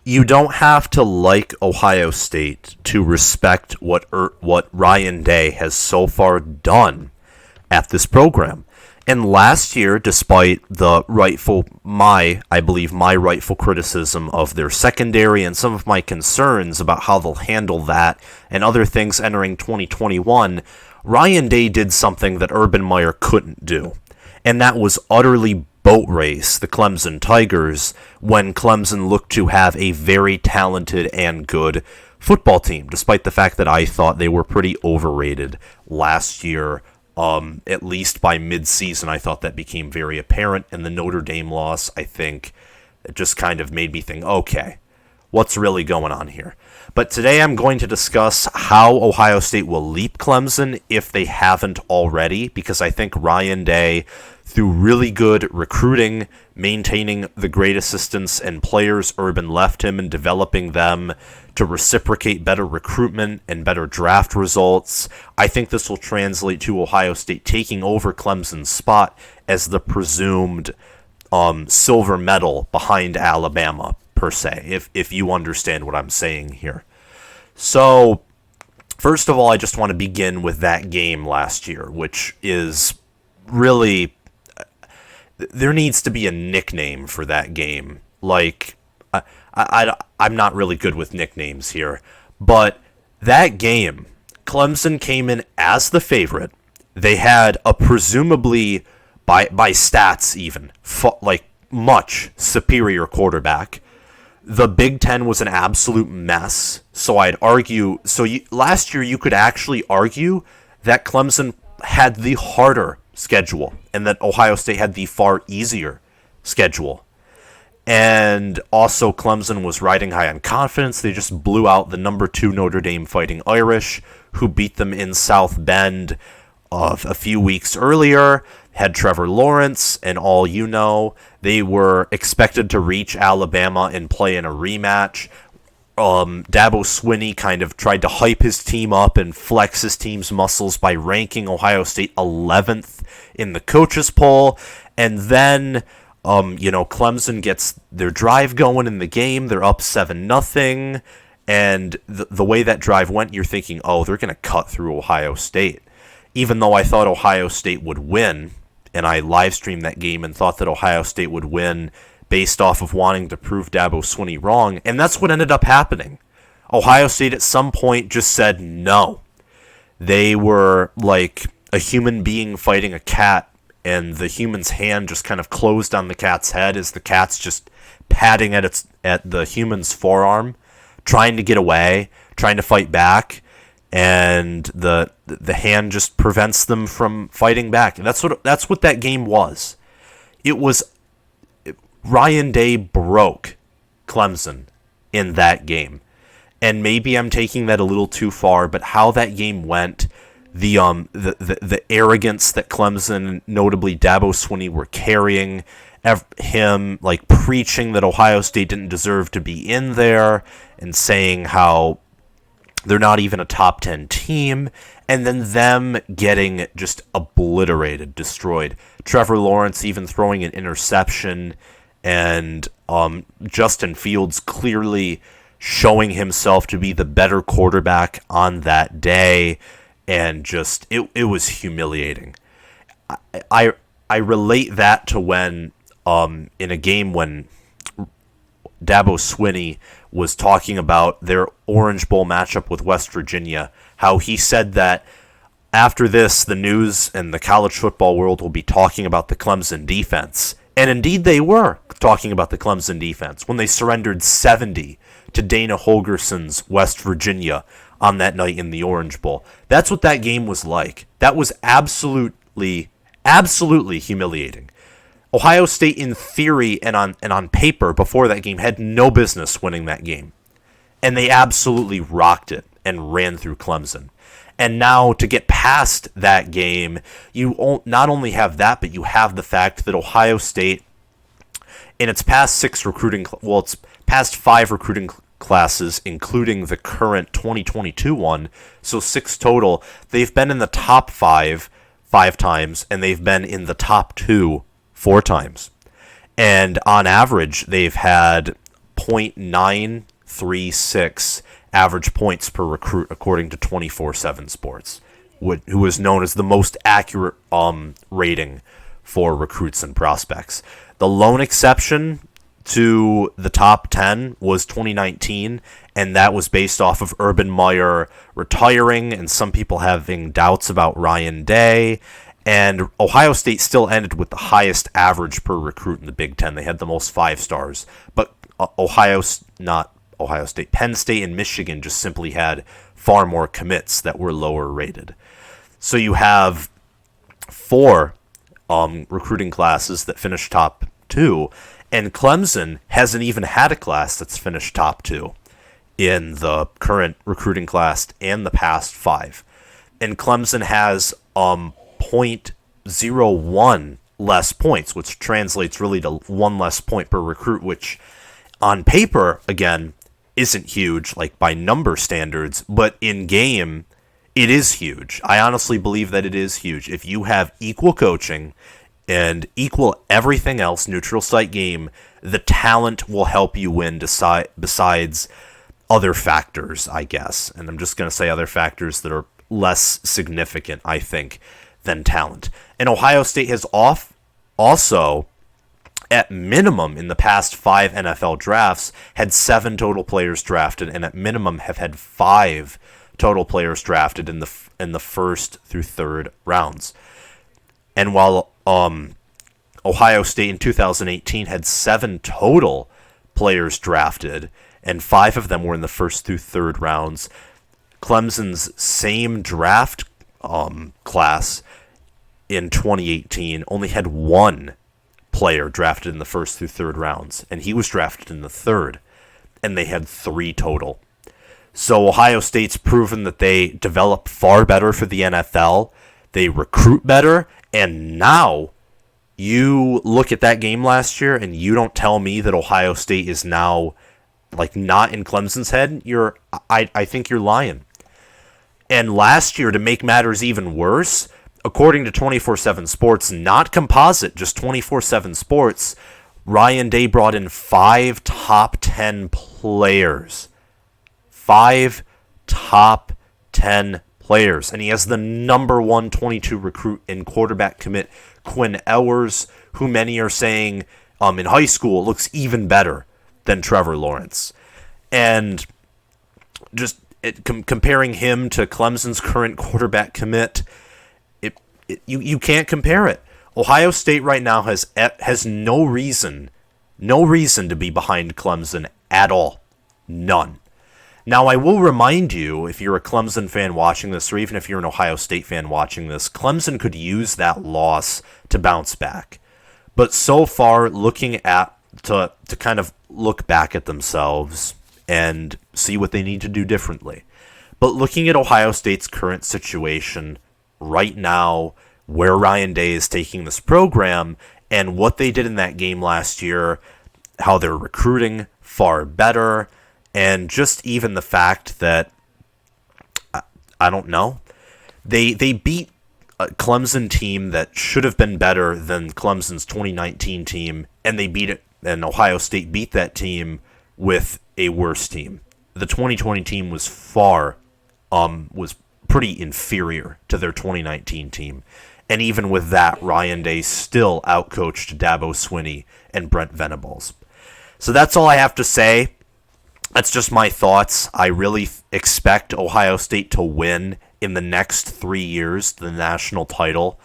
You don't have to like Ohio State to respect what Ryan Day has so far done at this program. And last year, despite I believe my rightful criticism of their secondary and some of my concerns about how they'll handle that and other things entering 2021, Ryan Day did something that Urban Meyer couldn't do. And that was utterly boat race the Clemson Tigers when Clemson looked to have a very talented and good football team, despite the fact that I thought they were pretty overrated last year. At least by mid-season, I thought that became very apparent, and the Notre Dame loss, I think, it just kind of made me think, okay, what's really going on here? But today I'm going to discuss how Ohio State will leap Clemson if they haven't already, because I think Ryan Day, through really good recruiting, maintaining the great assistants and players Urban left him and developing them to reciprocate better recruitment and better draft results, I think this will translate to Ohio State taking over Clemson's spot as the presumed silver medal behind Alabama, per se, if you understand what I'm saying here. So, first of all, I just want to begin with that game last year, which is really... There needs to be a nickname for that game. Like, I'm not really good with nicknames here, but that game, Clemson came in as the favorite. They had a presumably, by stats even, much superior quarterback. The Big Ten was an absolute mess, so I'd argue... last year you could actually argue that Clemson had the harder schedule and that Ohio State had the far easier schedule. And also Clemson was riding high on confidence. They just blew out the number 2 Notre Dame Fighting Irish, who beat them in South Bend a few weeks earlier, had Trevor Lawrence, and all you know, they were expected to reach Alabama and play in a rematch. Dabo Swinney kind of tried to hype his team up and flex his team's muscles by ranking Ohio State 11th in the coaches poll. And then, Clemson gets their drive going in the game. They're up 7-0. And the way that drive went, you're thinking, oh, they're going to cut through Ohio State. Even though I thought Ohio State would win, and I live streamed that game and thought that Ohio State would win based off of wanting to prove Dabo Swinney wrong, and that's what ended up happening. Ohio State at some point just said no. They were like a human being fighting a cat, and the human's hand just kind of closed on the cat's head as the cat's just patting at the human's forearm, trying to get away, trying to fight back, and the hand just prevents them from fighting back. And that's what that game was. It was... Ryan Day broke Clemson in that game. And maybe I'm taking that a little too far, but how that game went, the arrogance that Clemson, notably Dabo Swinney, were carrying, him like preaching that Ohio State didn't deserve to be in there and saying how they're not even a top 10 team, and then them getting just obliterated, destroyed. Trevor Lawrence even throwing an interception, and Justin Fields clearly showing himself to be the better quarterback on that day, and just it was humiliating. I relate that to when in a game when Dabo Swinney was talking about their Orange Bowl matchup with West Virginia, how he said that after this, the news and the college football world will be talking about the Clemson defense. And indeed they were talking about the Clemson defense when they surrendered 70 to Dana Holgerson's West Virginia on that night in the Orange Bowl. That's what that game was like. That was absolutely humiliating. Ohio State, in theory and on paper before that game, had no business winning that game. And they absolutely rocked it and ran through Clemson. And now to get past that game, you not only have that, but you have the fact that Ohio State, in its past its past 5 recruiting classes, including the current 2022 one, so 6 total, they've been in the top 5 times, and they've been in the top 2 4 times. And on average, they've had .936 average points per recruit, according to 24/7 Sports, who is known as the most accurate rating for recruits and prospects. The lone exception to the top 10 was 2019, and that was based off of Urban Meyer retiring and some people having doubts about Ryan Day. And Ohio State still ended with the highest average per recruit in the Big Ten. They had the most 5 stars. But Penn State and Michigan just simply had far more commits that were lower rated. So you have 4 recruiting classes that finished top 2, and Clemson hasn't even had a class that's finished top 2 in the current recruiting class and the past 5. And Clemson has .01 less points, which translates really to 1 less point per recruit, which on paper, again, isn't huge, like by number standards, but in game, it is huge. I honestly believe that it is huge. If you have equal coaching and equal everything else, neutral site game, the talent will help you win besides other factors, I guess. And I'm just going to say other factors that are less significant, I think, than talent. And Ohio State has also, at minimum, in the past 5 NFL drafts, had 7 total players drafted, and at minimum have had 5 total players drafted in the first through third rounds. And while Ohio State in 2018 had 7 total players drafted, and 5 of them were in the first through third rounds, Clemson's same draft class in 2018 only had 1 player drafted in the first through third rounds, and he was drafted in the third, and they had 3 total. So Ohio State's proven that they develop far better for the NFL, they recruit better, and now you look at that game last year and you don't tell me that Ohio State is now like not in Clemson's head. I think you're lying. And last year, to make matters even worse, according to 24/7 Sports, not Composite, just 24/7 Sports, Ryan Day brought in 5 top 10 players. 5 top 10 players. And he has the number 122 recruit and quarterback commit, Quinn Ewers, who many are saying in high school looks even better than Trevor Lawrence. And just comparing him to Clemson's current quarterback commit, you can't compare it. Ohio State right now has no reason to be behind Clemson at all. None. Now, I will remind you, if you're a Clemson fan watching this, or even if you're an Ohio State fan watching this, Clemson could use that loss to bounce back. But so far, to kind of look back at themselves and see what they need to do differently. But looking at Ohio State's current situation right now, where Ryan Day is taking this program, and what they did in that game last year, how they're recruiting far better, and just even the fact that, I don't know, they beat a Clemson team that should have been better than Clemson's 2019 team, and and Ohio State beat that team with a worse team. The 2020 team was was pretty inferior to their 2019 team. And even with that, Ryan Day still outcoached Dabo Swinney and Brent Venables. So that's all I have to say. That's just my thoughts. I really expect Ohio State to win in the next 3 years the national title.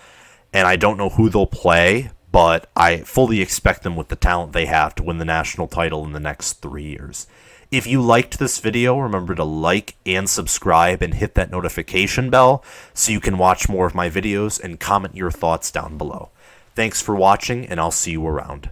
And I don't know who they'll play, but I fully expect them with the talent they have to win the national title in the next 3 years. If you liked this video, remember to like and subscribe and hit that notification bell so you can watch more of my videos and comment your thoughts down below. Thanks for watching, and I'll see you around.